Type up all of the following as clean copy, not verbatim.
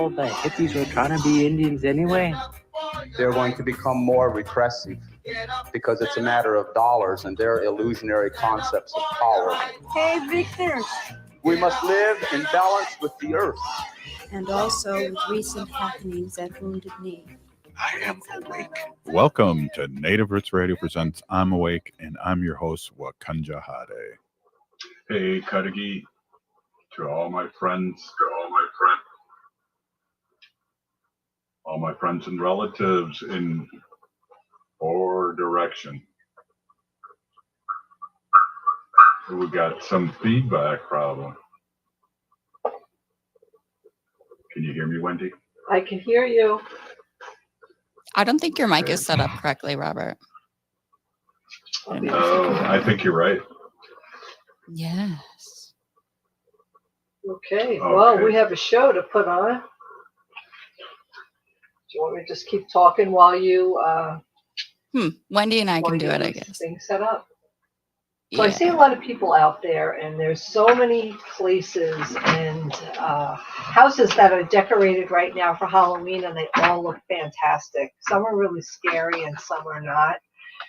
all the hippies were trying to be Indians anyway? They're going to become more repressive because it's a matter of dollars and their illusionary concepts of power. Hey, Victor. We must live in balance with the earth. And also with recent happenings at Wounded Knee. I am awake. Welcome to Native Roots Radio presents I'm Awake, and I'm your host, Wakanja Hade. Hey, Kadagi, to all my friends, all my friends and relatives in our direction. We got some feedback problem. Can you hear me, Wendy? I can hear you. I don't think your mic is set up correctly, Robert. Oh, I think you're right. Yes. Okay, well, we have a show to put on. Do you want me to just keep talking while you... Wendy and I can do it, I guess. Things set up. So I see a lot of people out there, and there's so many places and houses that are decorated right now for Halloween, and they all look fantastic. Some are really scary, and some are not.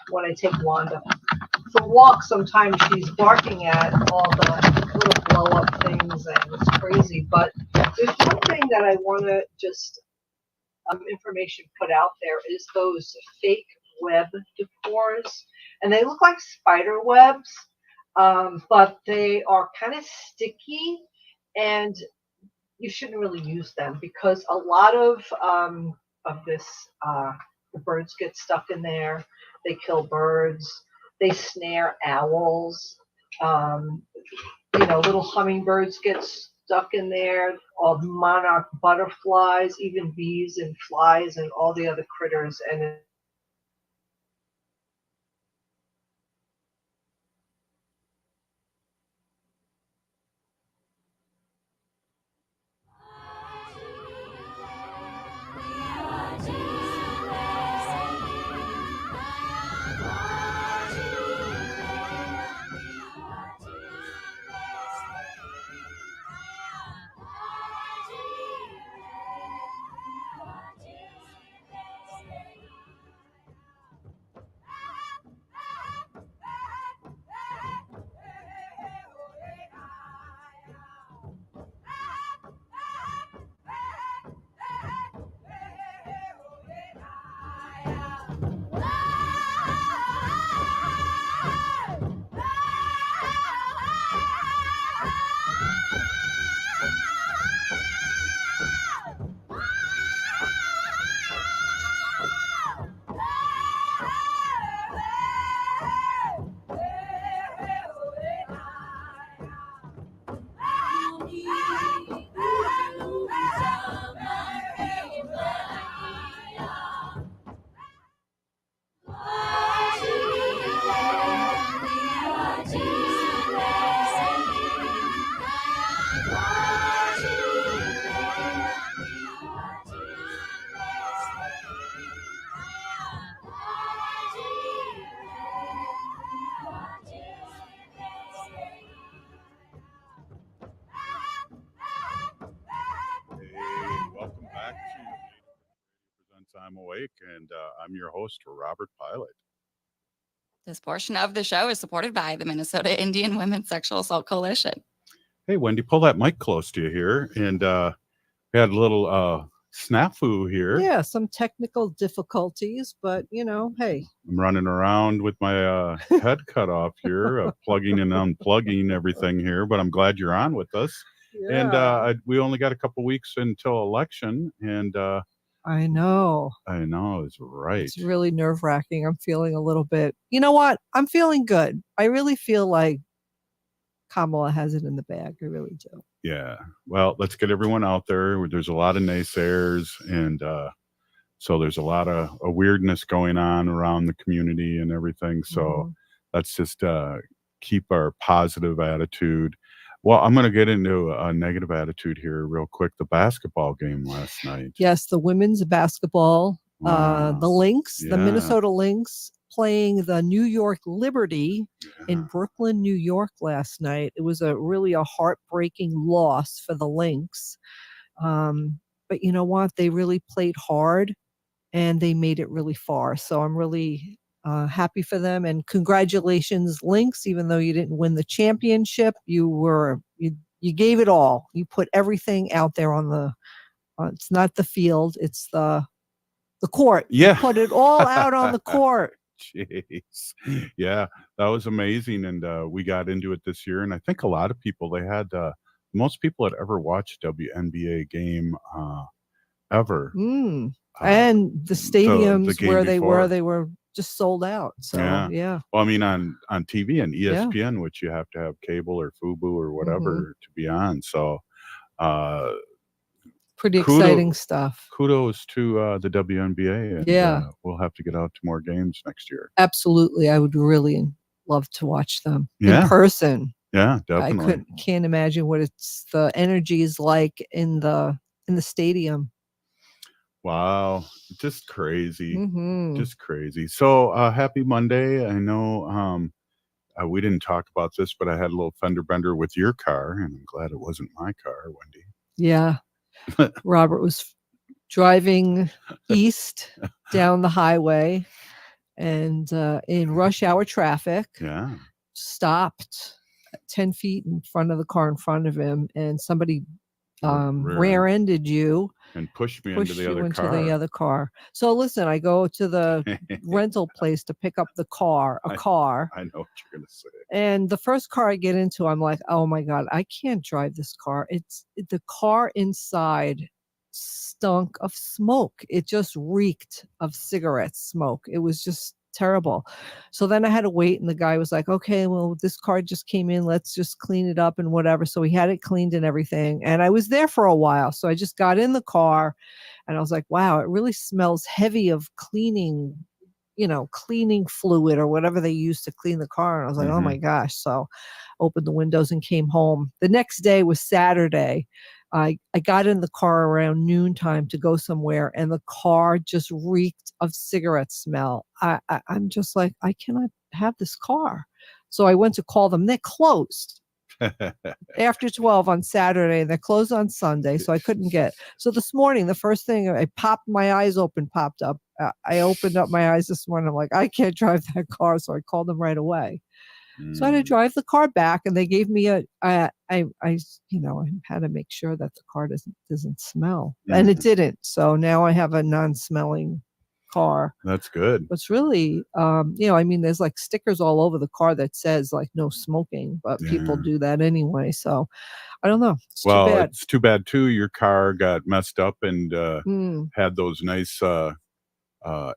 When I take Wanda for walks, sometimes she's barking at all the little blow-up things, and it's crazy. But there's one thing that I want to just information put out there is those fake web decors. And they look like spider webs, but they are kind of sticky, and you shouldn't really use them because a lot of this, the birds get stuck in there. They kill birds. They snare owls. Little hummingbirds get stuck in there. All monarch butterflies, even bees and flies, and all the other critters. And I'm Awake, and I'm your host, Robert Pilot. This portion of the show is supported by the Minnesota Indian Women's Sexual Assault Coalition. Hey, Wendy, pull that mic close to you here. And we had a little snafu here. Yeah, some technical difficulties, but, hey. I'm running around with my head cut off here, plugging and unplugging everything here, but I'm glad you're on with us. Yeah. And we only got a couple weeks until election, and... I know. It's right. It's really nerve-wracking. I'm feeling a little bit, you know what? I'm feeling good. I really feel like Kamala has it in the bag. I really do. Yeah. Well, let's get everyone out there. There's a lot of naysayers, and so there's a lot of weirdness going on around the community and everything. So let's just keep our positive attitude. Well, I'm going to get into a negative attitude here real quick. The basketball game last night. Yes, the women's basketball, the Lynx, the Minnesota Lynx playing the New York Liberty in Brooklyn, New York last night. It was really a heartbreaking loss for the Lynx. but you know what? They really played hard and they made it really far. So I'm really happy for them, and congratulations, Lynx. Even though you didn't win the championship, you gave it all. You put everything out there on the. It's not the field; it's the court. Yeah. You put it all out on the court. Jeez. Yeah, that was amazing. And we got into it this year. And I think a lot of people, they had, most people had ever watched a WNBA game ever. And the stadiums game where before. they were just sold out. So, yeah. Well, I mean, on TV and ESPN, which you have to have cable or FUBU or whatever to be on. So, pretty exciting stuff. Kudos to the WNBA. And we'll have to get out to more games next year. Absolutely. I would really love to watch them in person. Yeah, definitely. Can't imagine what the energy is like in the stadium. Wow. Just crazy. Just crazy. So happy Monday. I know we didn't talk about this, but I had a little fender bender with your car, and I'm glad it wasn't my car, Wendy. Yeah. Robert was driving east down the highway and in rush hour traffic. Yeah. Stopped 10 feet in front of the car in front of him, and somebody rear-ended you and pushed me into the other car. So listen, I go to the rental place to pick up a car. I know what you're going to say. And the first car I get into, I'm like, oh my God, I can't drive this car. The car inside stunk of smoke. It just reeked of cigarette smoke. It was just terrible. So then I had to wait, and the guy was like, okay, well, this car just came in, let's just clean it up and whatever. So he had it cleaned and everything, and I was there for a while. So I just got in the car and I was like, wow, it really smells heavy of cleaning fluid or whatever they use to clean the car. And I was like, oh my gosh. So opened the windows and came home. The next day was Saturday. I got in the car around noontime to go somewhere, and the car just reeked of cigarette smell. I'm just like, I cannot have this car. So I went to call them. They're closed after 12 on Saturday. They're closed on Sunday, so I couldn't get. So this morning, the first thing my eyes popped up. I opened up my eyes this morning. I'm like, I can't drive that car. So I called them right away. So I had to drive the car back, and they gave me I had to make sure that the car doesn't smell, and it didn't. So now I have a non-smelling car. That's good. But it's really, there's like stickers all over the car that says like no smoking, but people do that anyway. So I don't know. It's too bad too. Your car got messed up and had those nice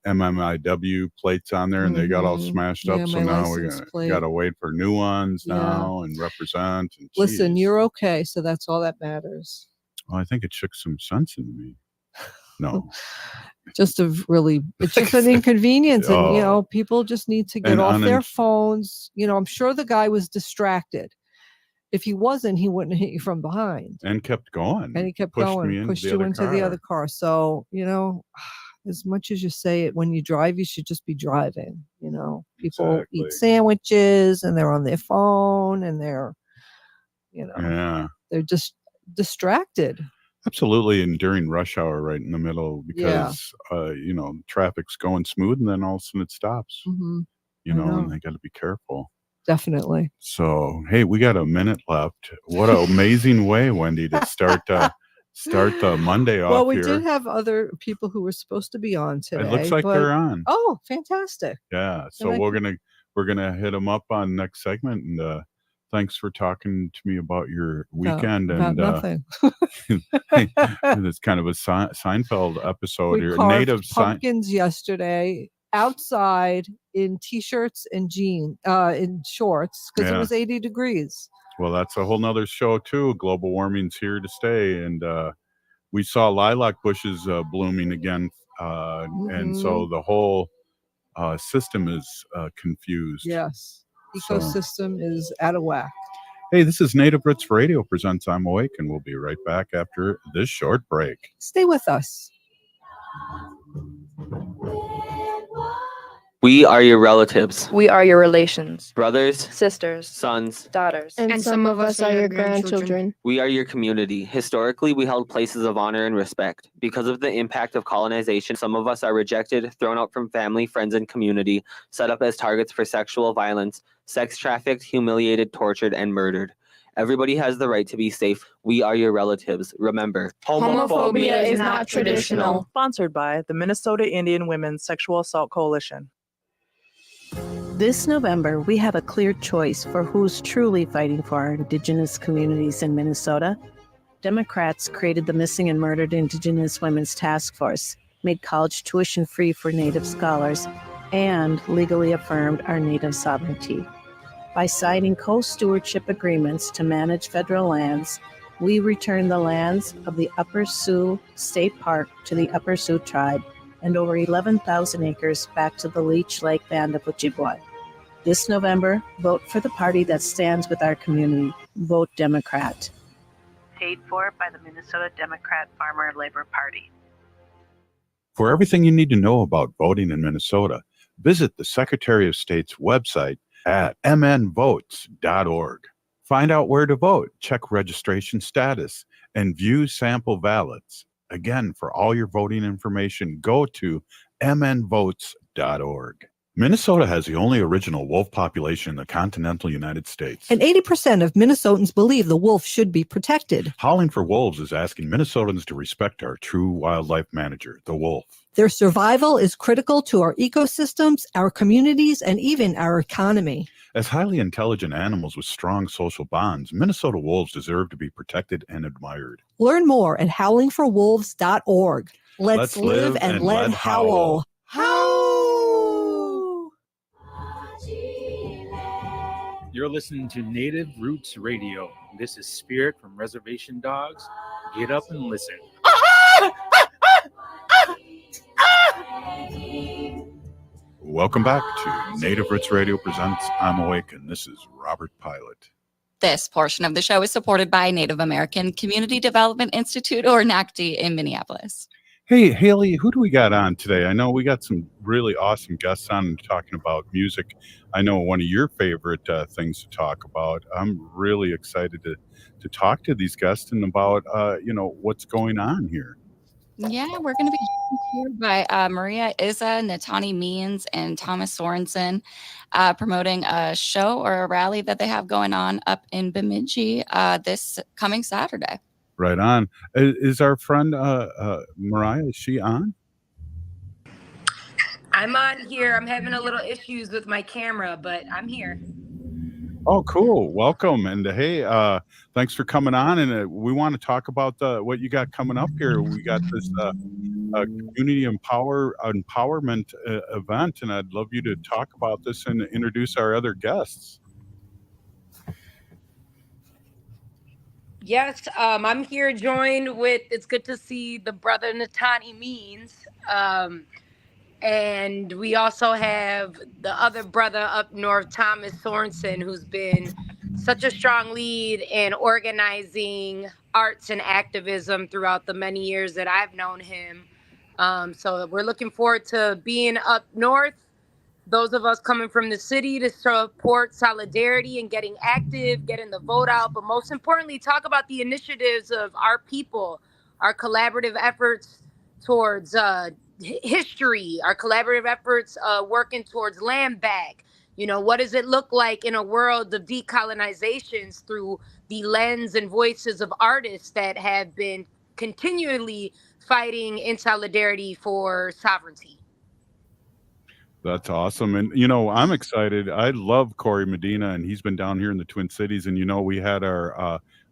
MMIW plates on there, and they got all smashed up. So now we got to wait for new ones now and represent. And listen, you're okay. So that's all that matters. Well, I think it shook some sense into me. No. It's just an inconvenience. And, people just need to get off their phones. I'm sure the guy was distracted. If he wasn't, he wouldn't have hit you from behind. And kept going. And he kept going, pushed you into the other car. So, as much as you say it, when you drive, you should just be driving. People eat sandwiches and they're on their phone and they're just distracted. Absolutely. And during rush hour, right in the middle, because, traffic's going smooth, and then all of a sudden it stops, and they got to be careful. Definitely. So, hey, we got a minute left. What an amazing way, Wendy, to start the Monday off. Well, we here. did have other people who were supposed to be on today. It looks like they're on. Oh, fantastic. Yeah. So we're gonna hit them up on next segment. And thanks for talking to me about your weekend. About nothing. It's kind of a Seinfeld episode here. Native pumpkins yesterday outside in t-shirts and in shorts because it was 80 degrees. Well, that's a whole nother show too. Global warming's here to stay, and we saw lilac bushes blooming again, and so the whole system is confused. Yes, ecosystem is out of whack. Hey, this is Native Roots Radio presents I'm Awake, and we'll be right back after this short break. Stay with us. We are your relatives, We are your relations, brothers, sisters, sons. daughters. And some of us are your grandchildren. We are your community. Historically, we held places of honor and respect. Because of the impact of colonization, some of us are rejected, thrown out from family, friends, and community, set up as targets for sexual violence, sex trafficked, humiliated, tortured, and murdered. Everybody has the right to be safe. We are your relatives. Remember, Homophobia is not traditional. Sponsored by the Minnesota Indian Women's Sexual Assault Coalition. This November, we have a clear choice for who's truly fighting for our Indigenous communities in Minnesota. Democrats created the Missing and Murdered Indigenous Women's Task Force, made college tuition free for Native scholars, and legally affirmed our Native sovereignty. By signing co-stewardship agreements to manage federal lands, we return the lands of the Upper Sioux State Park to the Upper Sioux tribe and over 11,000 acres back to the Leech Lake Band of Ojibwa. This November, vote for the party that stands with our community. Vote Democrat. Paid for by the Minnesota Democrat Farmer Labor Party. For everything you need to know about voting in Minnesota, visit the Secretary of State's website at mnvotes.org. Find out where to vote, check registration status, and view sample ballots. Again, for all your voting information, go to mnvotes.org. Minnesota has the only original wolf population in the continental United States. And 80% of Minnesotans believe the wolf should be protected. Howling for Wolves is asking Minnesotans to respect our true wildlife manager, the wolf. Their survival is critical to our ecosystems, our communities, and even our economy. As highly intelligent animals with strong social bonds, Minnesota wolves deserve to be protected and admired. Learn more at howlingforwolves.org. Let's live and let howl. Howl! You're listening to Native Roots Radio. This is Spirit from Reservation Dogs. Get up and listen. Welcome back to Native Roots Radio presents I'm Awake, and this is Robert Pilot. This portion of the show is supported by Native American Community Development Institute, or NACD, in Minneapolis. Hey, Haley, who do we got on today? I know we got some really awesome guests on talking about music. I know one of your favorite things to talk about. I'm really excited to talk to these guests and about, what's going on here. Yeah, we're going to be joined here by Maria Izza, Nataanii Means, and Thomas Sorenson, promoting a show or a rally that they have going on up in Bemidji this coming Saturday. Right on. Is our friend Mariah, is she on? I'm on here. I'm having a little issues with my camera, but I'm here. Oh, cool. Welcome. And hey, thanks for coming on. And we want to talk about what you got coming up here. We got this community empowerment event, and I'd love you to talk about this and introduce our other guests. Yes, I'm here joined with, it's good to see the brother Nataanii Means. And we also have the other brother up north, Thomas Sorenson, who's been such a strong lead in organizing arts and activism throughout the many years that I've known him. So we're looking forward to being up north, those of us coming from the city, to support solidarity and getting active, getting the vote out, but most importantly, talk about the initiatives of our people, our collaborative efforts towards history, our collaborative efforts working towards land back. You know, what does it look like in a world of decolonizations through the lens and voices of artists that have been continually fighting in solidarity for sovereignty? That's awesome. And, I'm excited. I love Corey Medina, and he's been down here in the Twin Cities. And, we had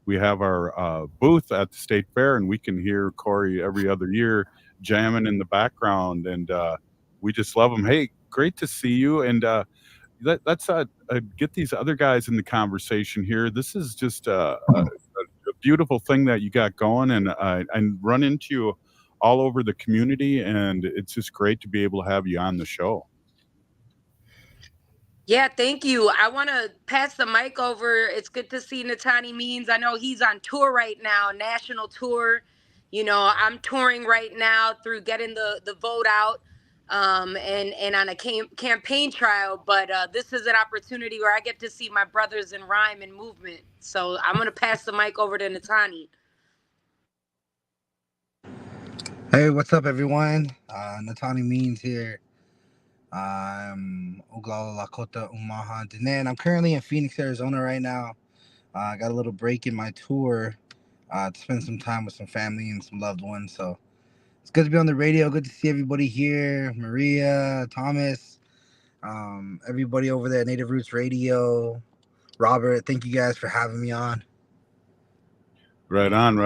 we have our booth at the State Fair, and we can hear Corey every other year jamming in the background. And we just love him. Hey, great to see you. And let's get these other guys in the conversation here. This is just a beautiful thing that you got going, and I run into you all over the community, and it's just great to be able to have you on the show. Yeah, thank you. I want to pass the mic over. It's good to see Nataanii Means. I know he's on tour right now, national tour. I'm touring right now through getting the vote out. and on a campaign trial. But this is an opportunity where I get to see my brothers in rhyme and movement. So I'm going to pass the mic over to Nataanii. Hey, what's up, everyone? Nataanii Means here. I'm Oglala Lakota Umaha Dinan. I'm currently in Phoenix, Arizona right now. I got a little break in my tour to spend some time with some family and some loved ones. So it's good to be on the radio. Good to see everybody here. Maria, Thomas, everybody over there at Native Roots Radio. Robert, thank you guys for having me on. Right on.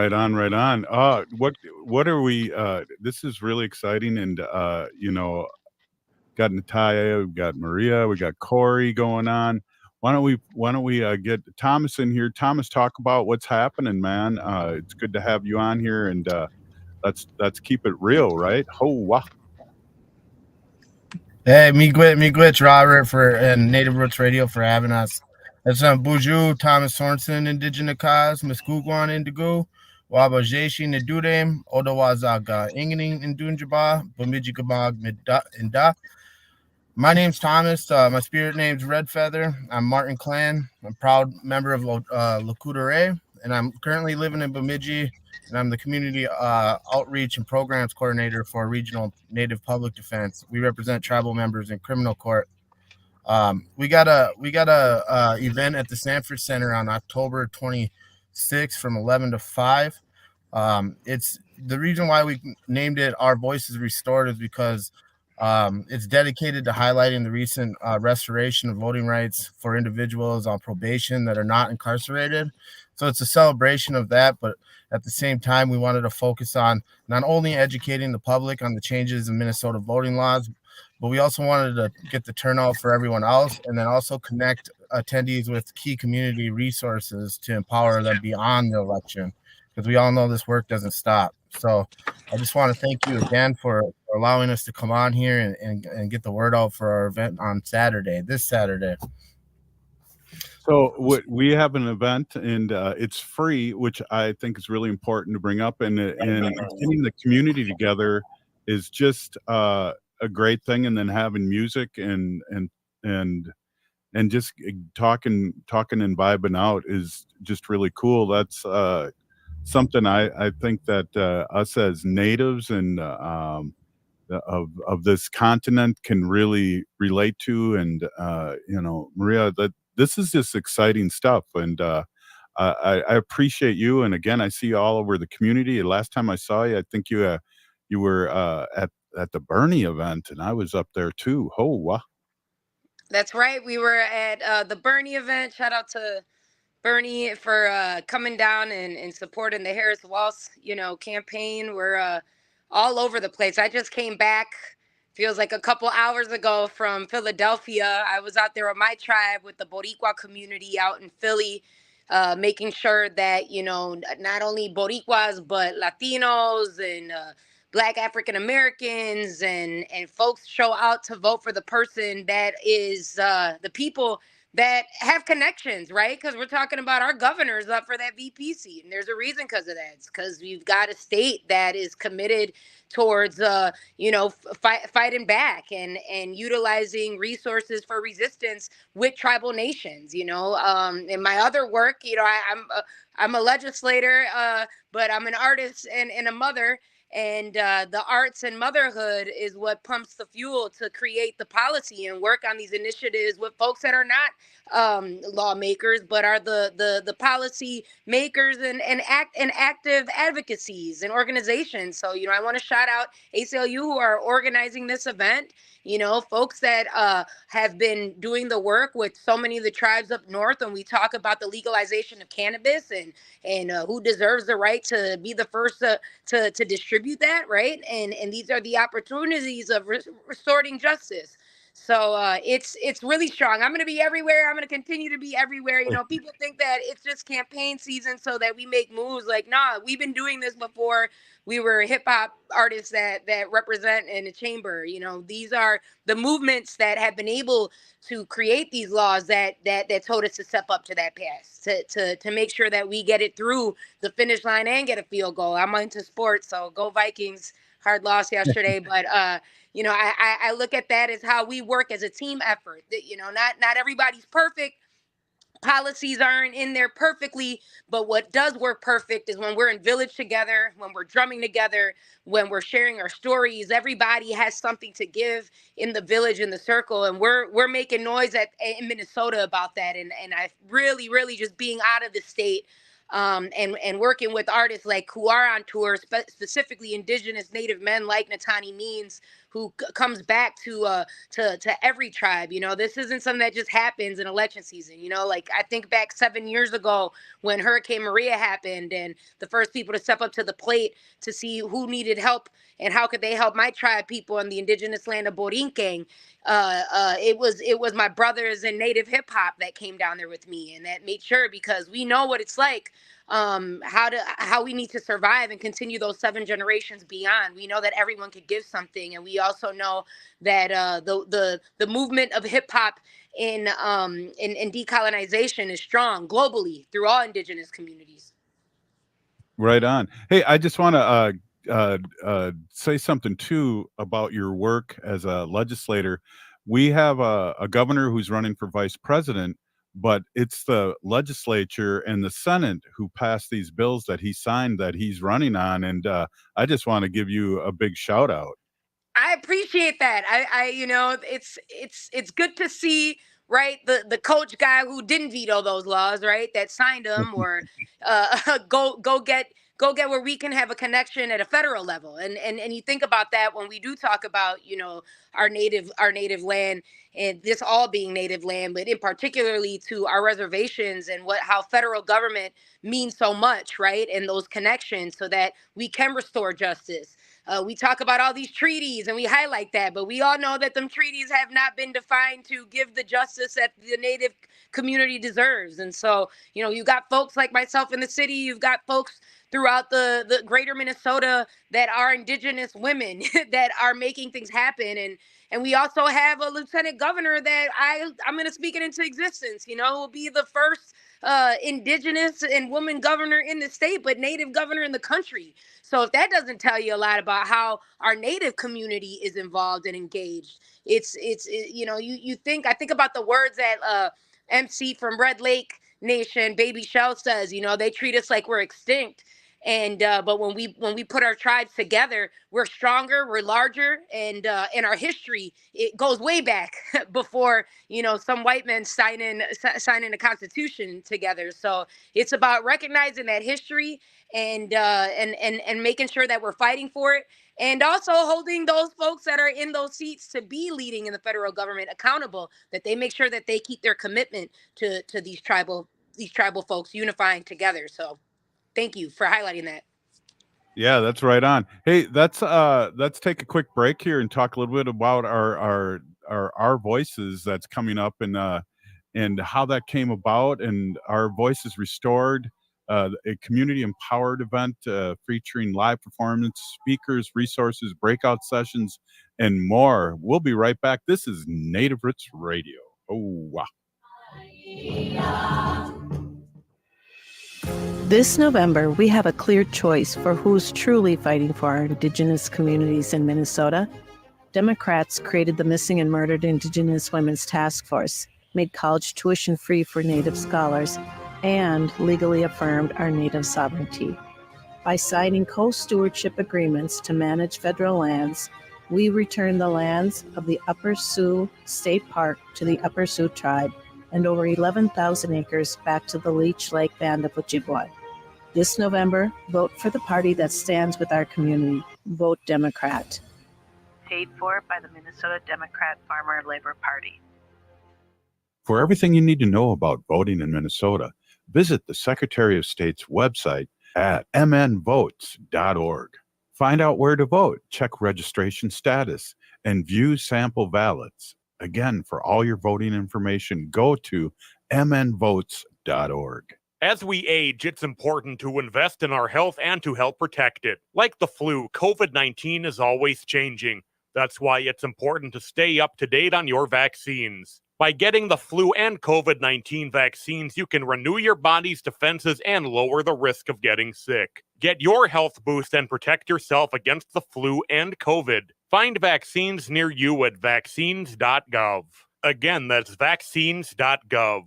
What are we? This is really exciting, and got Natalia, we've got Maria, we got Corey going on. Why don't we get Thomas in here? Thomas, talk about what's happening, man. It's good to have you on here, and let's keep it real, right? Ho wah. Hey, Miigwech, Robert and Native Roots Radio for having us. That's Buju, Thomas Sorenson, Indigenous Cause, Muskugwan Indigo, Wabajeshi Nedurem, Odawazaga, Ingening Indunjaba, Bemidji MN Inda. My name's Thomas. My spirit name's Red Feather. I'm Martin Clan. I'm a proud member of Lakota Ray, and I'm currently living in Bemidji, and I'm the community outreach and programs coordinator for Regional Native Public Defense. We represent tribal members in criminal court. We got a event at the Sanford Center on October 26th from 11 to 5. It's the reason why we named it Our Voices Restored is because it's dedicated to highlighting the recent restoration of voting rights for individuals on probation that are not incarcerated. So it's a celebration of that, but at the same time, we wanted to focus on not only educating the public on the changes in Minnesota voting laws, but we also wanted to get the turnout for everyone else, and then also connect attendees with key community resources to empower them beyond the election, because we all know this work doesn't stop. So I just want to thank you again for allowing us to come on here and get the word out for our event on this Saturday. So we have an event, and it's free, which I think is really important to bring up. And getting the community together is just a great thing. And then having music and just talking and vibing out is just really cool. That's something I think that us as natives and of this continent can really relate to. And Maria, that this is just exciting stuff, and I appreciate you. And again, I see you all over the community. Last time I saw you, I think you were at the Bernie event, and I was up there too. Oh, wow. That's right. We were at the Bernie event. Shout out to Bernie for coming down and supporting the Harris Walsh, campaign. We're all over the place. I just came back, feels like a couple hours ago, from Philadelphia. I was out there with my tribe, with the Boricua community out in Philly, making sure that, not only Boricuas, but Latinos and Black African Americans and folks show out to vote for the person that is the people that have connections, right? Because we're talking about our governors up for that VP seat, and there's a reason because of that. It's because we've got a state that is committed towards, fighting back and utilizing resources for resistance with tribal nations. In my other work, I'm a legislator, but I'm an artist and a mother. And the arts and motherhood is what pumps the fuel to create the policy and work on these initiatives with folks that are not lawmakers, but are the policy makers and active advocacies and organizations. So, I want to shout out ACLU who are organizing this event. Folks that have been doing the work with so many of the tribes up north, and we talk about the legalization of cannabis and who deserves the right to be the first to distribute that, right? And these are the opportunities of restoring justice. So it's really strong. I'm going to be everywhere. I'm going to continue to be everywhere. People think that it's just campaign season so that we make moves. Like, nah, we've been doing this before. we were hip hop artists that represent in the chamber. You know, these are the movements that have been able to create these laws that told us to step up to that pass, to make sure that we get it through the finish line and get a field goal. I'm into sports, so go Vikings. Hard loss yesterday, but you know, I look at that as how we work as a team effort. That, you know, not everybody's perfect. Policies aren't in there perfectly, but what does work perfect is when we're in village together, when we're drumming together, when we're sharing our stories. Everybody has something to give in the village, in the circle, and we're making noise in Minnesota about that. And I really just being out of the state, and working with artists like who are on tour, specifically Indigenous Native men like Nataanii Means, who comes back to every tribe. You know, this isn't something that just happens in election season. You know, like I think back 7 years ago when Hurricane Maria happened, and the first people to step up to the plate to see who needed help and how could they help my tribe people in the indigenous land of Borinquen. It was my brothers in Native hip hop that came down there with me, and that made sure, because we know what it's like, how we need to survive and continue those 7 generations beyond. We know that everyone could give something, and we also know that the movement of hip hop in decolonization is strong globally through all indigenous communities. Right on. Hey, I just want to say something too about your work as a legislator. We have a governor who's running for vice president, but it's the legislature and the Senate who passed these bills that he signed that he's running on. And I just want to give you a big shout out. I appreciate that. I you know, it's good to see, right, the coach guy who didn't veto those laws, right, that signed them, or go get where we can have a connection at a federal level. And you think about that when we do talk about, you know, our native land, and this all being native land, but in particularly to our reservations, and how federal government means so much, right, and those connections so that we can restore justice. We talk about all these treaties and we highlight that, but we all know that them treaties have not been defined to give the justice that the Native community deserves. And so, you know, you got folks like myself in the city, you've got folks throughout the greater Minnesota that are Indigenous women that are making things happen. And we also have a lieutenant governor that I'm going to speak it into existence. You know, will be the first Indigenous and woman governor in the state, but Native governor in the country. So if that doesn't tell you a lot about how our Native community is involved and engaged, it's you know, I think about the words that MC from Red Lake Nation, Baby Shell, says. You know, they treat us like we're extinct. And but when we put our tribes together, we're stronger, we're larger, and our history, it goes way back before, you know, some white men signing the Constitution together. So it's about recognizing that history and making sure that we're fighting for it, and also holding those folks that are in those seats to be leading in the federal government accountable, that they make sure that they keep their commitment to these tribal folks unifying together. So thank you for highlighting that. Yeah, that's right on. Hey, let's take a quick break here and talk a little bit about our voices that's coming up, and how that came about, and our voices restored, a community empowered event featuring live performance, speakers, resources, breakout sessions, and more. We'll be right back. This is Native Roots Radio. Oh, wow. This November, we have a clear choice for who's truly fighting for our Indigenous communities in Minnesota. Democrats created the Missing and Murdered Indigenous Women's Task Force, made college tuition free for Native scholars, and legally affirmed our Native sovereignty. By signing co-stewardship agreements to manage federal lands, we return the lands of the Upper Sioux State Park to the Upper Sioux tribe, and over 11,000 acres back to the Leech Lake Band of Ojibwe. This November, vote for the party that stands with our community. Vote Democrat. Paid for by the Minnesota Democrat Farmer Labor Party. For everything you need to know about voting in Minnesota, visit the Secretary of State's website at mnvotes.org. Find out where to vote, check registration status, and view sample ballots. Again, for all your voting information, go to mnvotes.org. As we age, it's important to invest in our health and to help protect it. Like the flu, COVID-19 is always changing. That's why it's important to stay up to date on your vaccines. By getting the flu and COVID-19 vaccines, you can renew your body's defenses and lower the risk of getting sick. Get your health boost and protect yourself against the flu and COVID. Find vaccines near you at vaccines.gov. Again, that's vaccines.gov.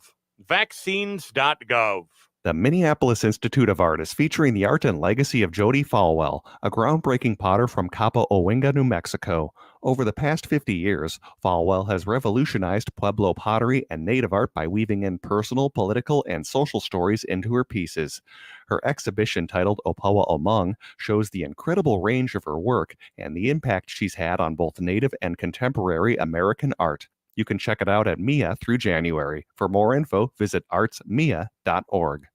Vaccines.gov. The Minneapolis Institute of Art is featuring the art and legacy of Jody Falwell, a groundbreaking potter from Cabo Owinga, New Mexico. Over the past 50 years, Falwell has revolutionized Pueblo pottery and native art by weaving in personal, political, and social stories into her pieces. Her exhibition titled Opawa Omung shows the incredible range of her work and the impact she's had on both native and contemporary American art. You can check it out at MIA through January. For more info, visit artsmia.org.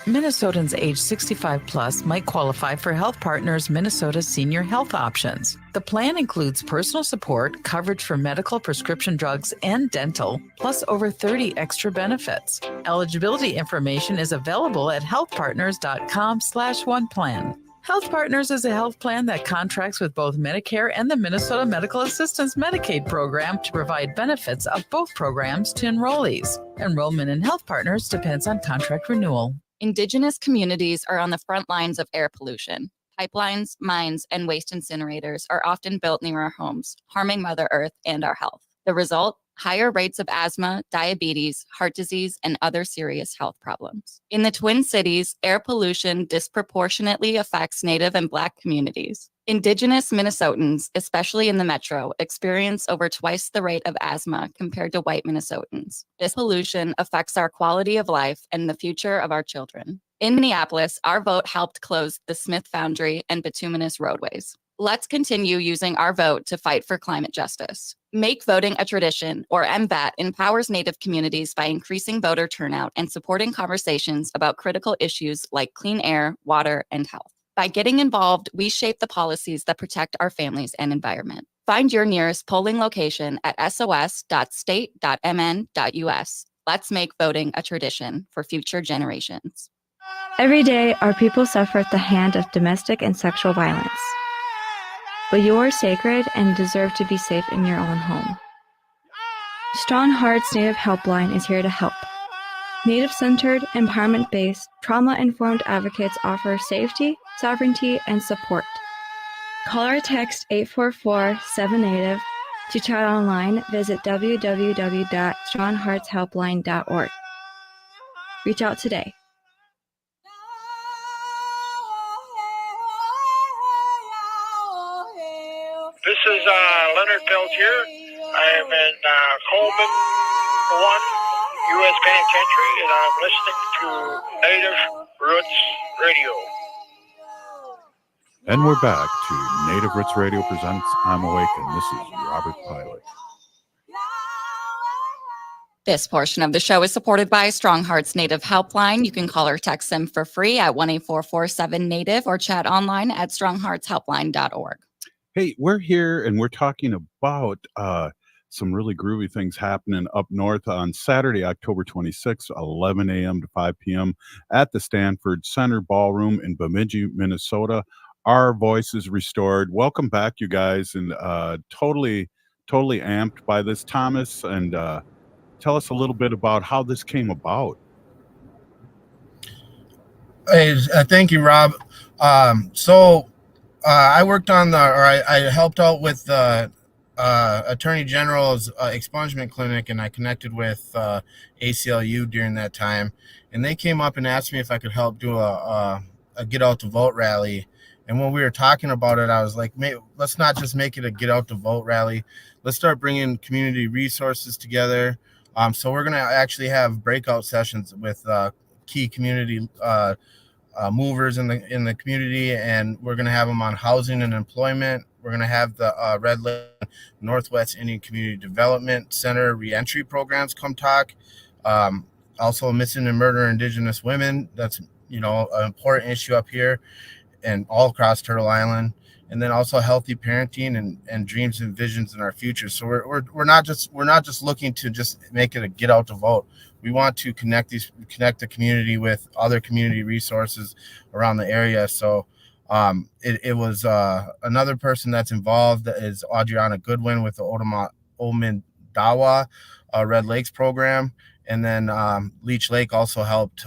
Minnesotans age 65 plus might qualify for Health Partners Minnesota Senior Health Options. The plan includes personal support, coverage for medical, prescription drugs, and dental, plus over 30 extra benefits. Eligibility information is available at healthpartners.com/oneplan. Health Partners is a health plan that contracts with both Medicare and the Minnesota Medical Assistance Medicaid program to provide benefits of both programs to enrollees. Enrollment in Health Partners depends on contract renewal. Indigenous communities are on the front lines of air pollution. Pipelines, mines, and waste incinerators are often built near our homes, harming Mother Earth and our health. The result? Higher rates of asthma, diabetes, heart disease, and other serious health problems. In the Twin Cities, air pollution disproportionately affects Native and Black communities. Indigenous Minnesotans, especially in the metro, experience over twice the rate of asthma compared to white Minnesotans. This pollution affects our quality of life and the future of our children. In Minneapolis, our vote helped close the Smith Foundry and bituminous roadways. Let's continue using our vote to fight for climate justice. Make voting a tradition, or MVAT, empowers Native communities by increasing voter turnout and supporting conversations about critical issues like clean air, water, and health. By getting involved, we shape the policies that protect our families and environment. Find your nearest polling location at sos.state.mn.us. Let's make voting a tradition for future generations. Every day, our people suffer at the hand of domestic and sexual violence. But you are sacred and deserve to be safe in your own home. Strong Hearts Native Helpline is here to help. Native-centered, empowerment-based, trauma-informed advocates offer safety, sovereignty, and support. Call or text 844-7NATIVE. To chat online, visit www.strongheartshelpline.org. Reach out today. This is Leonard Peltier. I am in Coleman 1 U.S. Penitentiary, and I'm listening to Native Roots Radio. And we're back to Native Roots Radio presents I'm Awake, and this is Robert Pilot. This portion of the show is supported by Strong Hearts Native Helpline. You can call or text them for free at 1-844-7NATIVE or chat online at strongheartshelpline.org. Hey, we're here and we're talking about some really groovy things happening up north on Saturday, October 26th, 11 a.m. to 5 p.m. at the Stanford Center Ballroom in Bemidji, Minnesota. Our Voice is Restored. Welcome back, you guys, and totally amped by this, Thomas, and tell us a little bit about how this came about. Hey, thank you, Rob. I worked on I helped out with the Attorney General's expungement clinic, and I connected with ACLU during that time, and they came up and asked me if I could help do a get out to vote rally. And when we were talking about it, I was like, let's not just make it a get out to vote rally. Let's start bringing community resources together. So we're going to actually have breakout sessions with key community movers in the community, and we're going to have them on housing and employment. We're going to have the Red Lake Northwest Indian Community Development Center reentry programs come talk. Also missing and murder Indigenous women. That's, an important issue up here and all across Turtle Island. and then also healthy parenting and dreams and visions in our future. So we're not just looking to just make it a get out to vote. We want to connect the community with other community resources around the area. So it was another person that's involved is Adriana Goodwin with the Omindawa Red Lakes program, and then Leech Lake also helped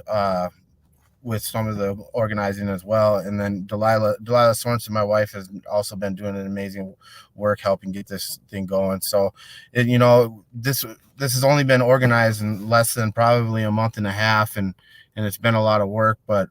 with some of the organizing as well. And then Delilah Sorenson, my wife, has also been doing an amazing work helping get this thing going. So, this has only been organized in less than probably a month and a half, and it's been a lot of work. But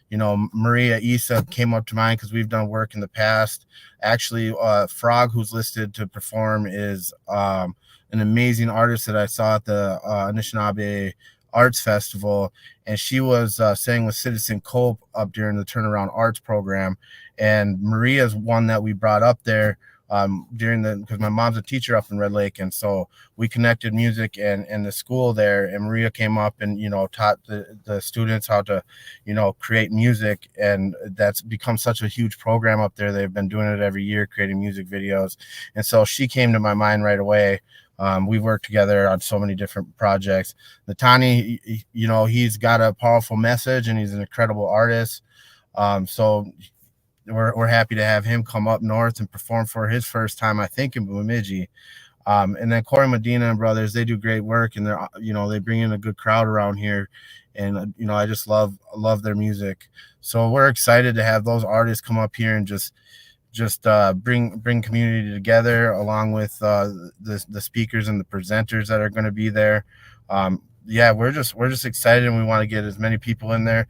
Maria Isa came up to mind because we've done work in the past. Actually, Frog, who's listed to perform, is an amazing artist that I saw at the Anishinaabe Arts Festival, and she was sang with Citizen Cope up during the Turnaround Arts program. And Maria's one that we brought up there because my mom's a teacher up in Red Lake, and so we connected music and the school there, and Maria came up and taught the students how to create music, and that's become such a huge program up there. They've been doing it every year, creating music videos, and so she came to my mind right away. We've worked together on so many different projects. Nataanii, he's got a powerful message and he's an incredible artist. So we're happy to have him come up north and perform for his first time, I think, in Bemidji. And then Corey Medina and brothers, they do great work, and they're they bring in a good crowd around here, and I just love their music. So we're excited to have those artists come up here and just bring community together, along with the speakers and the presenters that are going to be there. We're just excited, and we want to get as many people in there.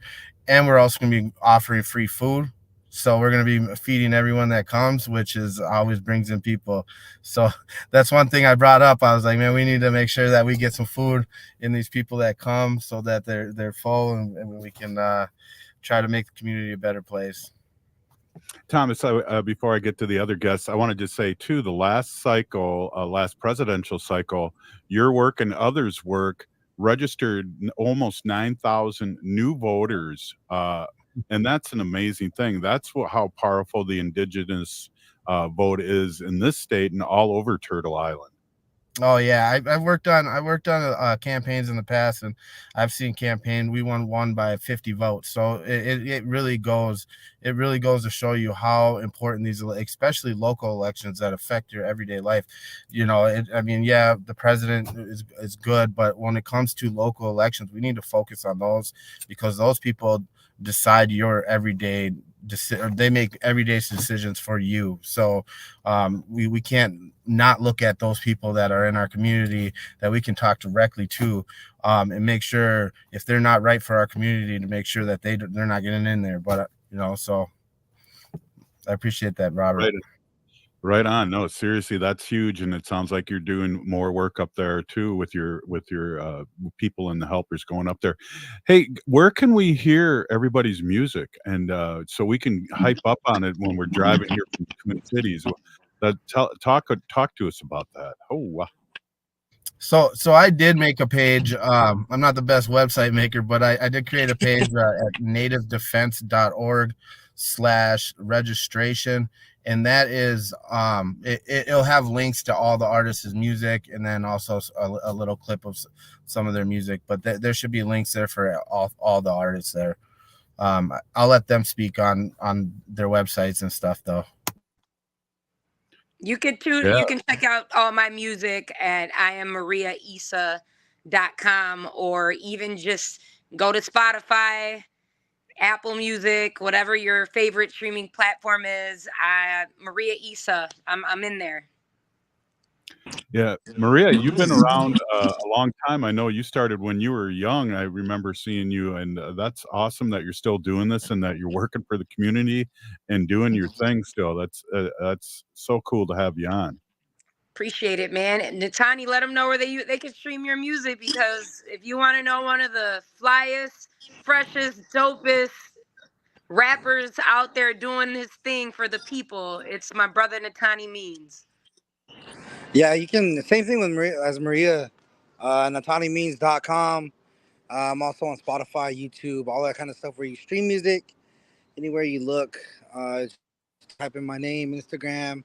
And we're also going to be offering free food. So we're going to be feeding everyone that comes, which is always brings in people. So that's one thing I brought up. I was like, man, we need to make sure that we get some food in these people that come, so that they're full, and we can try to make the community a better place. Thomas, before I get to the other guests, I want to just say too, the last presidential cycle, your work and others' work registered almost 9,000 new voters. And that's an amazing thing. That's how powerful the indigenous vote is in this state and all over Turtle Island. Oh yeah, I've worked on campaigns in the past, and I've seen campaign we won by 50 votes. So it really goes to show you how important these, especially local elections that affect your everyday life. The president is good, but when it comes to local elections, we need to focus on those, because those people decide your everyday. They make everyday decisions for you. So we can't not look at those people that are in our community that we can talk directly to, and make sure if they're not right for our community, to make sure that they're not getting in there. But so I appreciate that, Robert. Right on. No, seriously, that's huge, and it sounds like you're doing more work up there too with your people and the helpers going up there. Hey, where can we hear everybody's music, and so we can hype up on it when we're driving here from the Twin Cities? Talk to us about that. Oh, wow. So I did make a page. I'm not the best website maker, but I did create a page at nativedefense.org/registration. And that is it'll have links to all the artists' music, and then also a little clip of some of their music. But there should be links there for all the artists there. I'll let them speak on their websites and stuff, though. You can check out all my music at IamMariaIsa.com, or even just go to Spotify, Apple Music, whatever your favorite streaming platform is. Maria Isa, I'm in there. Yeah, Maria, you've been around a long time. I know you started when you were young. I remember seeing you, and that's awesome that you're still doing this and that you're working for the community and doing your thing still. That's so cool to have you on. Appreciate it, man. Nataanii, let them know where they can stream your music, because if you want to know one of the flyest, freshest, dopest rappers out there doing his thing for the people, it's my brother Nataanii Means. Yeah, you can. Same thing with Maria, NataaniiMeans.com. I'm also on Spotify, YouTube, all that kind of stuff where you stream music. Anywhere you look, type in my name, Instagram,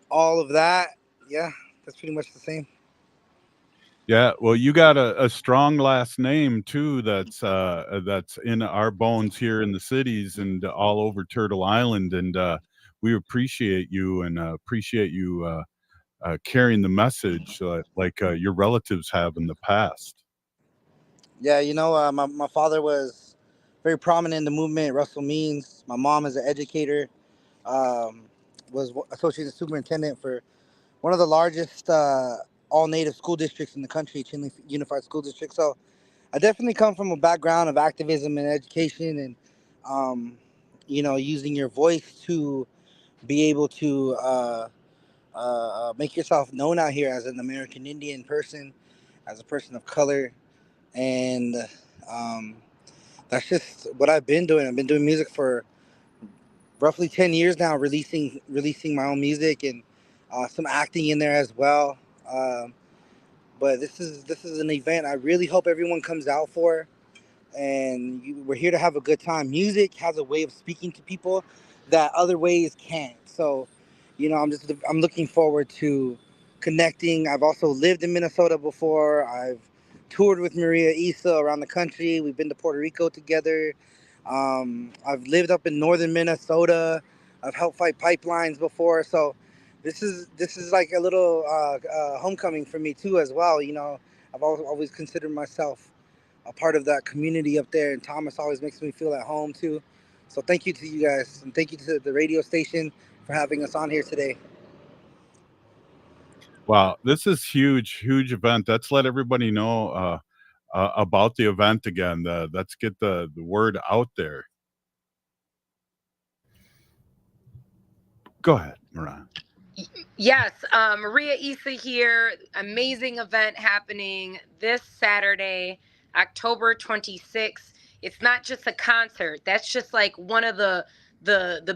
all of that. Yeah, that's pretty much the same. Yeah, well, you got a strong last name too. That's in our bones here in the cities and all over Turtle Island, and we appreciate you and appreciate you carrying the message like your relatives have in the past. Yeah, my father was very prominent in the movement. Russell Means. My mom is an educator. Was associate superintendent for one of the largest all native school districts in the country, Chinle Unified School District. So I definitely come from a background of activism and education, and using your voice to be able to make yourself known out here as an American Indian person, as a person of color, and um, that's just what I've been doing. I've been doing music for roughly 10 years now, releasing my own music and some acting in there as well. Um, but this is an event I really hope everyone comes out for, and we're here to have a good time. Music has a way of speaking to people that other ways can't. So, I'm looking forward to connecting. I've also lived in Minnesota before. I've toured with Maria Issa around the country. We've been to Puerto Rico together. I've lived up in northern Minnesota. I've helped fight pipelines before. So this is like a little homecoming for me too as well. I've always considered myself a part of that community up there, and Thomas always makes me feel at home too. So thank you to you guys, and thank you to the radio station for having us on here today. Wow, this is huge event. Let's let everybody know about the event again. Let's get the word out there. Go ahead, Mariah. Yes, Maria Issa here. Amazing event happening this Saturday, October 26th. It's not just a concert. That's just like one of the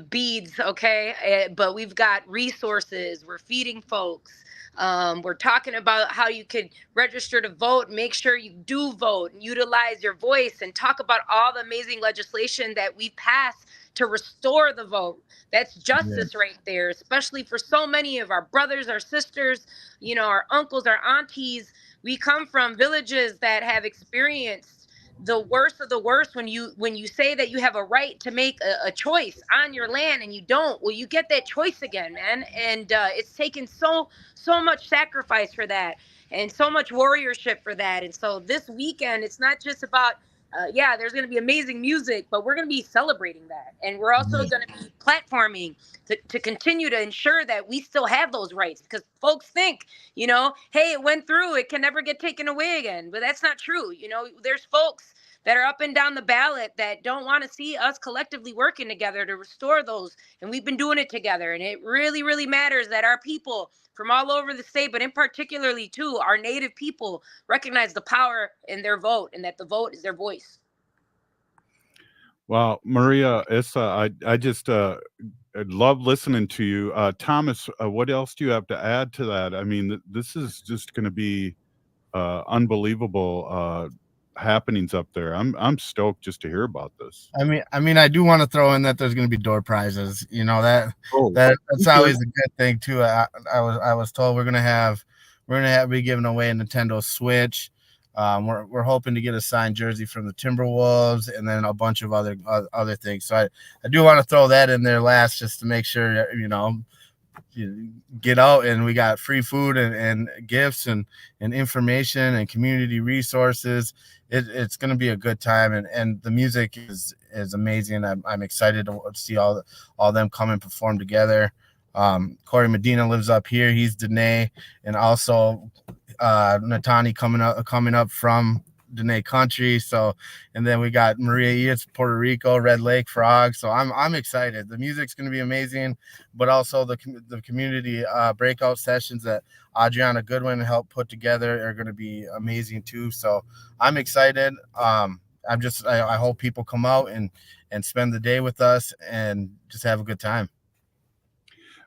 beads, okay? But we've got resources. We're feeding folks. We're talking about how you could register to vote. Make sure you do vote and utilize your voice, and talk about all the amazing legislation that we passed to restore the vote. That's justice right there, especially for so many of our brothers, our sisters, our uncles, our aunties. We come from villages that have experienced the worst of the worst. When you say that you have a right to make a choice on your land and you don't, well, you get that choice again, man. And it's taken so much sacrifice for that, and so much warriorship for that. And so this weekend, it's not just about there's going to be amazing music, but we're going to be celebrating that. And we're also going to be platforming to continue to ensure that we still have those rights, because folks think, hey, it went through, it can never get taken away again. But that's not true. There's folks that are up and down the ballot that don't want to see us collectively working together to restore those. And we've been doing it together. And it really, really matters that our people from all over the state, but in particularly too, our native people, recognize the power in their vote, and that the vote is their voice. Well, Maria Issa, I just I love listening to you. Thomas, what else do you have to add to that? I mean, this is just going to be unbelievable happenings up there. I'm stoked just to hear about this. I mean, I do want to throw in that there's going to be door prizes. That's always a good thing too. I was told we're gonna be giving away a Nintendo Switch. We're hoping to get a signed jersey from the Timberwolves, and then a bunch of other things. So I do want to throw that in there last, just to make sure you get out, and we got free food and gifts and information and community resources. It's going to be a good time, and the music is amazing. I'm excited to see all them come and perform together. Corey Medina lives up here. He's Dene, and also Nataanii coming up from Dene country. So, and then we got Maria Issa, Puerto Rico, Red Lake Frog. So I'm excited. The music's going to be amazing, but also the community breakout sessions that Adriana Goodwin helped put together are going to be amazing too. So I'm excited. I hope people come out and spend the day with us and just have a good time.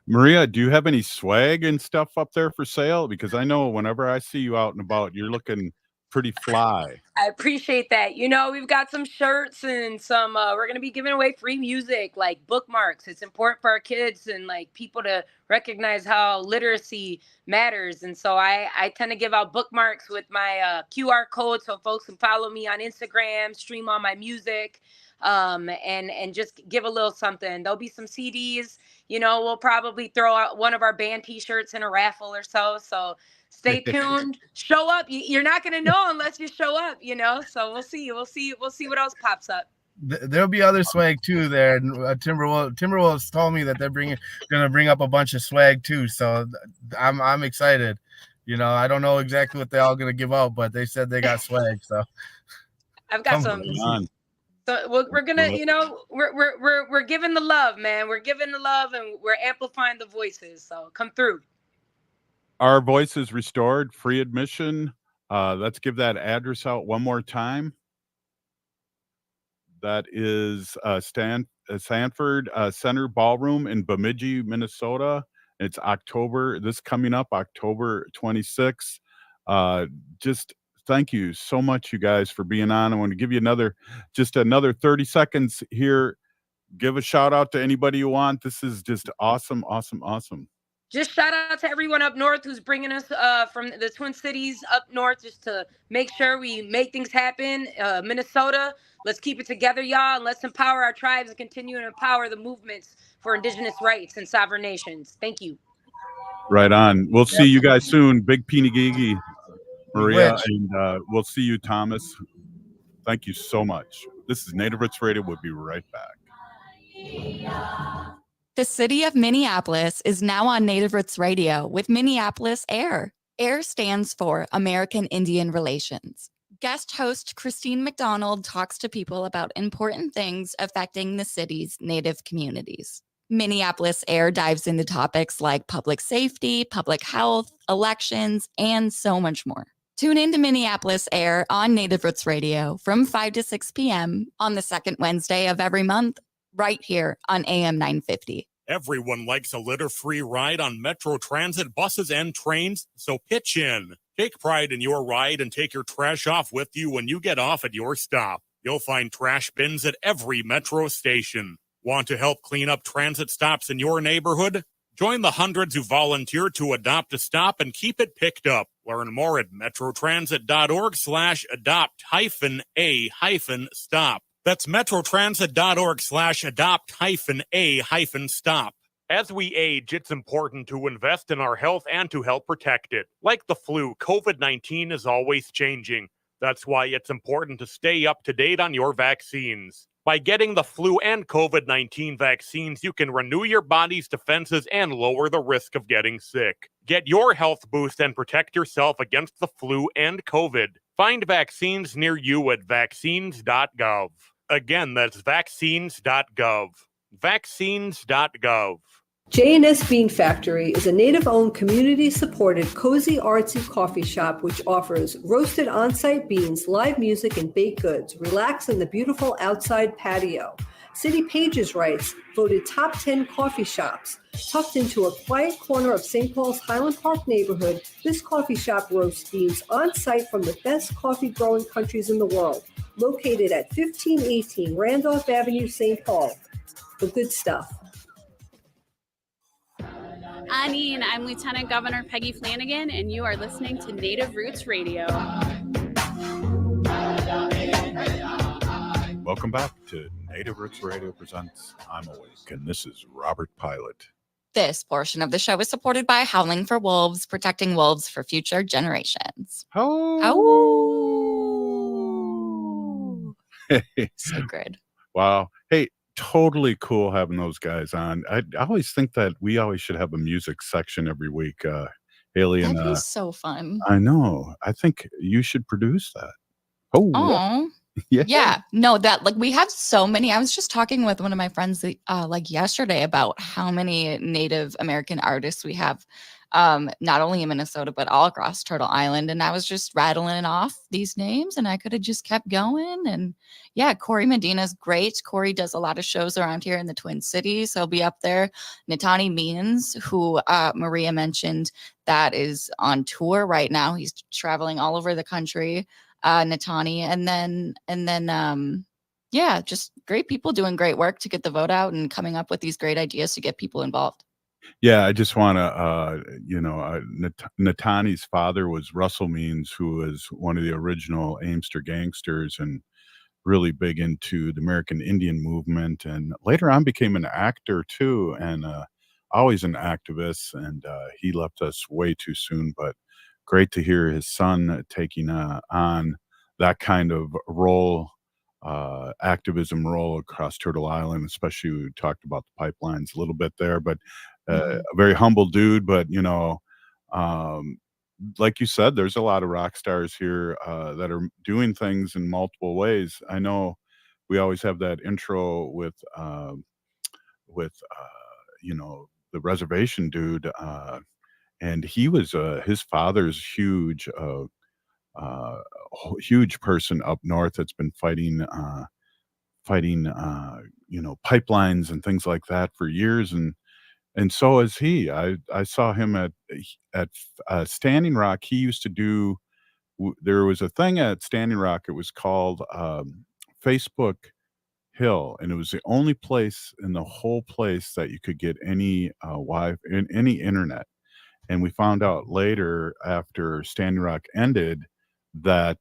Maria, do you have any swag and stuff up there for sale? Because I know whenever I see you out and about, you're looking pretty fly. I appreciate that. You know, we've got some shirts and some, we're going to be giving away free music, like bookmarks. It's important for our kids and like people to recognize how literacy matters. And so I tend to give out bookmarks with my QR code so folks can follow me on Instagram, stream all my music, and just give a little something. There'll be some CDs. You know, we'll probably throw out one of our band t-shirts in a raffle or so. So stay tuned. Show up. You're not going to know unless you show up, you know? So we'll see. We'll see what else pops up. There'll be other swag too there. Timberwolves told me that they're gonna bring up a bunch of swag too. So I'm excited. You know, I don't know exactly what they're all gonna give out, but they said they got swag. So I've got some. So we're gonna, you know, we're giving the love, man. We're giving the love, and we're amplifying the voices. So come through. Our Voice is Restored, free admission. Let's give that address out one more time. That is Sanford Center Ballroom in Bemidji, Minnesota. It's coming up October 26th. Just thank you so much, you guys, for being on. I want to give you another 30 seconds here. Give a shout out to anybody you want. This is just awesome, awesome, awesome. Just shout out to everyone up north who's bringing us from the Twin Cities up north just to make sure we make things happen. Minnesota, let's keep it together, y'all, and let's empower our tribes and continue to empower the movements for indigenous rights and sovereign nations. Thank you. Right on. We'll see you guys soon. Big Pinigigi, Maria, and we'll see you, Thomas. Thank you so much. This is Native Roots Radio. We'll be right back. The city of Minneapolis is now on Native Roots Radio with Minneapolis AIR. AIR stands for American Indian Relations. Guest host Christine McDonald talks to people about important things affecting the city's Native communities. Minneapolis AIR dives into topics like public safety, public health, elections, and so much more. Tune into Minneapolis AIR on Native Roots Radio from 5 to 6 p.m. on the second Wednesday of every month, right here on AM 950. Everyone likes a litter-free ride on Metro Transit buses and trains, so pitch in. Take pride in your ride and take your trash off with you when you get off at your stop. You'll find trash bins at every Metro station. Want to help clean up transit stops in your neighborhood? Join the hundreds who volunteer to adopt a stop and keep it picked up. Learn more at metrotransit.org/adopt-a-stop. That's metrotransit.org/adopt-a-stop. As we age, it's important to invest in our health and to help protect it. Like the flu, COVID-19 is always changing. That's why it's important to stay up to date on your vaccines. By getting the flu and COVID-19 vaccines, you can renew your body's defenses and lower the risk of getting sick. Get your health boost and protect yourself against the flu and COVID. Find vaccines near you at vaccines.gov. Again, that's vaccines.gov. Vaccines.gov. J&S Bean Factory is a native-owned, community-supported, cozy, artsy coffee shop which offers roasted on-site beans, live music, and baked goods. Relax in the beautiful outside patio. City Pages writes, voted top 10 coffee shops. Tucked into a quiet corner of St. Paul's Highland Park neighborhood, this coffee shop roasts beans on-site from the best coffee-growing countries in the world. Located at 1518 Randolph Avenue, St. Paul. The good stuff. Anine, I'm Lieutenant Governor Peggy Flanagan, and you are listening to Native Roots Radio. Welcome back to Native Roots Radio presents I'm Awake, and this is Robert Pilot. This portion of the show is supported by Howling for Wolves, protecting wolves for future generations. Sacred. Wow. Hey, totally cool having those guys on. I always think that we always should have a music section every week. Haley and That'd be so fun. I know. I think you should produce that. Oh, yeah. No, that like we have so many. I was just talking with one of my friends like yesterday about how many Native American artists we have not only in Minnesota, but all across Turtle Island. And I was just rattling off these names and I could have just kept going. And yeah, Corey Medina's great. Corey does a lot of shows around here in the Twin Cities. He'll be up there. Nataanii Means, who Maria mentioned, that is on tour right now. He's traveling all over the country. Nataanii, and then yeah, just great people doing great work to get the vote out and coming up with these great ideas to get people involved. Yeah, I just want to, Natani's father was Russell Means, who was one of the original Aimster gangsters and really big into the American Indian movement, and later on became an actor too, and always an activist. And he left us way too soon, but great to hear his son taking on that kind of role, activism role across Turtle Island. Especially, we talked about the pipelines a little bit there, but a very humble dude. But like you said, there's a lot of rock stars here that are doing things in multiple ways. I know we always have that intro with the reservation dude, and he was his father's huge person up north that's been fighting pipelines and things like that for years, and so is he. I saw him at Standing Rock. He used to do. There was a thing at Standing Rock. It was called Facebook Hill, and it was the only place in the whole place that you could get any any internet. And we found out later, after Standing Rock ended, that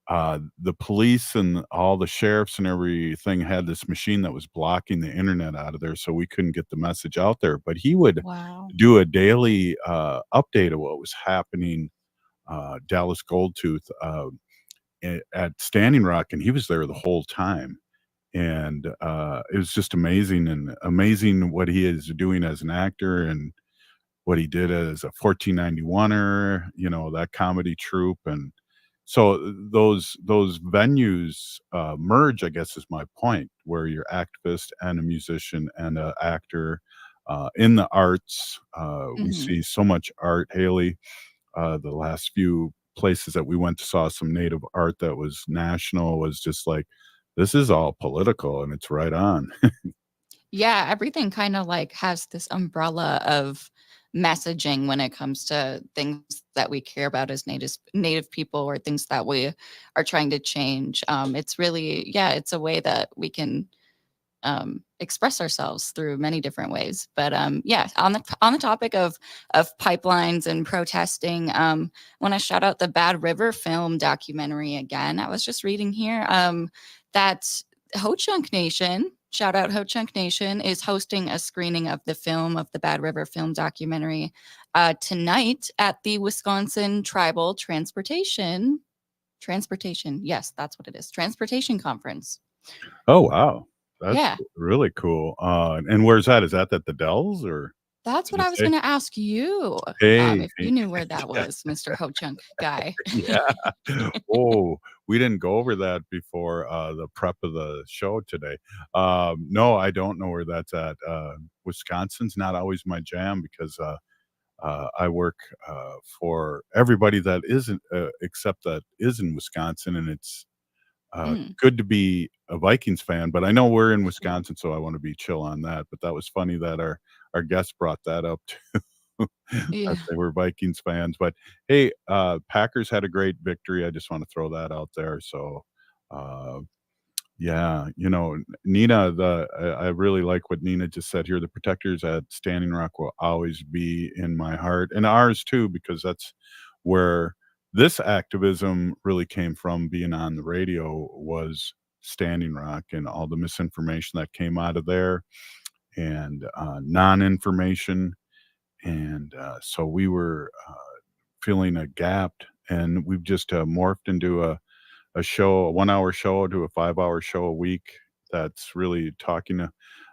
the police and all the sheriffs and everything had this machine that was blocking the internet out of there, so we couldn't get the message out there. But he would do a daily update of what was happening, Dallas Goldtooth, at Standing Rock, and he was there the whole time. And it was just amazing, and amazing what he is doing as an actor and what he did as a 1491er, that comedy troupe. And so those venues merge, I guess is my point, where you're activist and a musician and an actor in the arts. We see so much art. Haley, the last few places that we went to saw some native art that was national, was just like, this is all political, and it's right on. Yeah, everything kind of like has this umbrella of messaging when it comes to things that we care about as native people, or things that we are trying to change. It's really, yeah, it's a way that we can express ourselves through many different ways. But yeah, on the topic of pipelines and protesting, want to shout out the Bad River film documentary again. I was just reading here that Ho-Chunk Nation, shout out Ho-Chunk Nation, is hosting a screening of the film, of the Bad River film documentary, tonight at the Wisconsin Tribal Transportation. Yes, that's what it is. Transportation Conference. Oh, wow. That's Yeah. really cool. And where's that? Is that at the Dells, or? That's what Did it I was say? going to ask you. Hey, If you knew where that was, Mr. Ho-Chunk guy. Yeah. Oh, we didn't go over that before the prep of the show today. No, I don't know where that's at. Wisconsin's not always my jam, because I work for everybody that isn't, except that is in Wisconsin, and it's good to be a Vikings fan. But I know we're in Wisconsin, so I want to be chill on that. But that was funny that our guest brought that up too. Yeah. That they were Vikings fans. But hey, Packers had a great victory. I just want to throw that out there. So yeah, Nina, I really like what Nina just said here. The protectors at Standing Rock will always be in my heart, and ours too, because that's where this activism really came from. Being on the radio was Standing Rock, and all the misinformation that came out of there, and non-information. And so we were feeling a gap, and we've just morphed into a 1-hour show to a 5-hour show a week that's really talking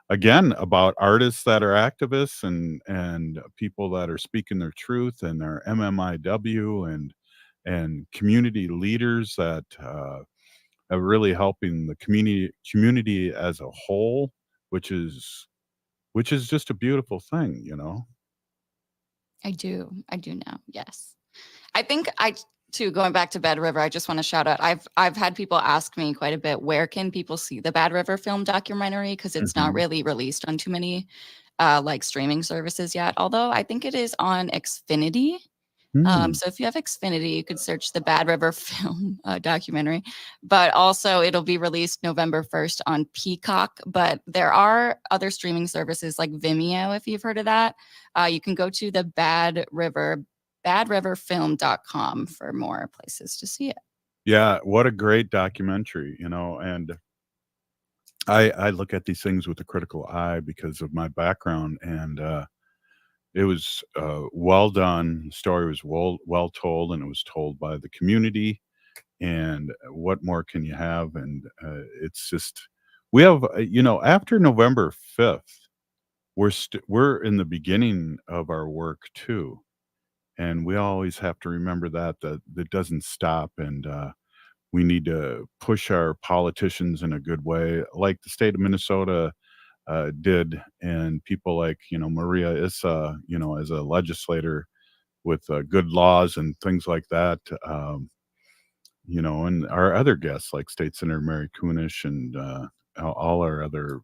again about artists that are activists, and people that are speaking their truth, and their MMIW, and community leaders that are really helping the community as a whole, which is just a beautiful thing. I do now. Yes. I think too, going back to Bad River, I just want to shout out. I've had people ask me quite a bit, where can people see the Bad River film documentary? Because it's not really released on too many like streaming services yet. Although I think it is on Xfinity. So if you have Xfinity, you could search the Bad River film documentary, but also it'll be released November 1st on Peacock. But there are other streaming services like Vimeo, if you've heard of that. You can go to the badriverfilm.com for more places to see it. Yeah, what a great documentary, and I look at these things with a critical eye because of my background, and it was well done. The story was well told, and it was told by the community. And what more can you have? And it's just we have after November 5th, we're in the beginning of our work too, and we always have to remember that doesn't stop, and we need to push our politicians in a good way, like the state of Minnesota did, and people like Maria Issa, as a legislator with good laws and things like that, and our other guests like State Senator Mary Kunish and all our other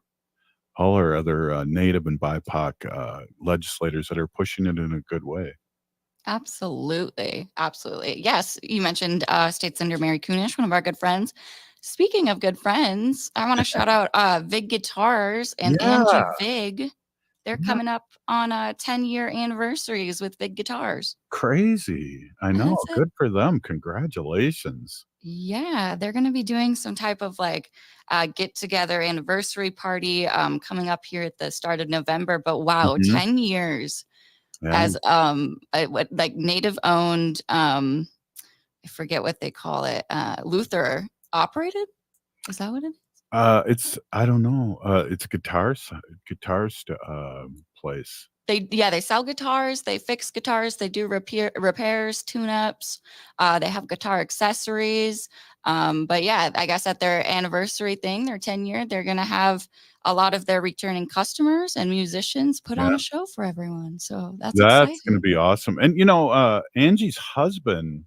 Native and BIPOC legislators that are pushing it in a good way. Absolutely. Yes, you mentioned State Senator Mary Kunish, one of our good friends. Speaking of good friends, I want to shout out Vig Guitars and Angie Vig. They're coming up on 10-year anniversaries with Vig Guitars. Crazy. I know. Good for them. Congratulations. Yeah, they're going to be doing some type of like get together anniversary party coming up here at the start of November. But wow, 10 years as like Native owned, I forget what they call it, Luther operated. Is that what it is? I don't know. It's a guitarist place. They sell guitars, they fix guitars, they do repairs, tune-ups, they have guitar accessories. But yeah, I guess at their anniversary thing, their 10-year, they're gonna have a lot of their returning customers and musicians put on a show for everyone. So that's exciting. Gonna be awesome. And Angie's husband,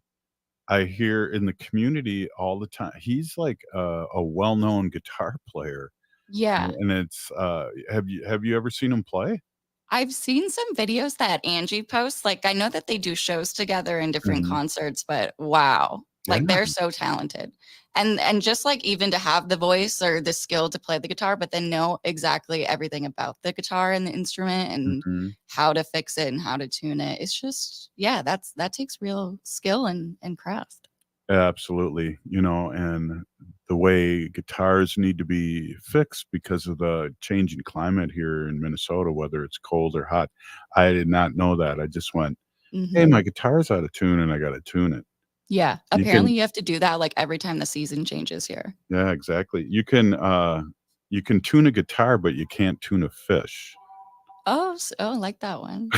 I hear in the community all the time. He's like a well-known guitar player. Yeah. And it's have you ever seen him play? I've seen some videos that Angie posts. Like, I know that they do shows together in different concerts, but wow, like they're so talented. And just like even to have the voice or the skill to play the guitar, but then know exactly everything about the guitar and the instrument and how to fix it and how to tune it. It's just, yeah, that takes real skill and craft. Absolutely. And the way guitars need to be fixed because of the changing climate here in Minnesota, whether it's cold or hot. I did not know that. I just went, hey, my guitar's out of tune and I got to tune it. Yeah. Apparently you have to do that like every time the season changes here. Yeah, exactly. You can tune a guitar, but you can't tune a fish. Oh, I like that one.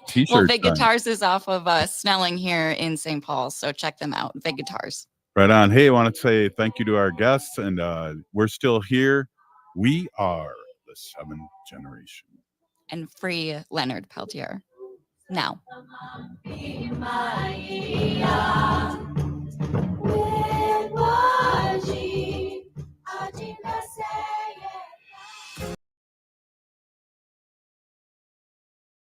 T-shirt. Well, Vig Guitars is off of Snelling here in St. Paul, so check them out. Vig Guitars. Right on. Hey, I want to say thank you to our guests, and we're still here. We are the 7th generation. And free Leonard Peltier. Now.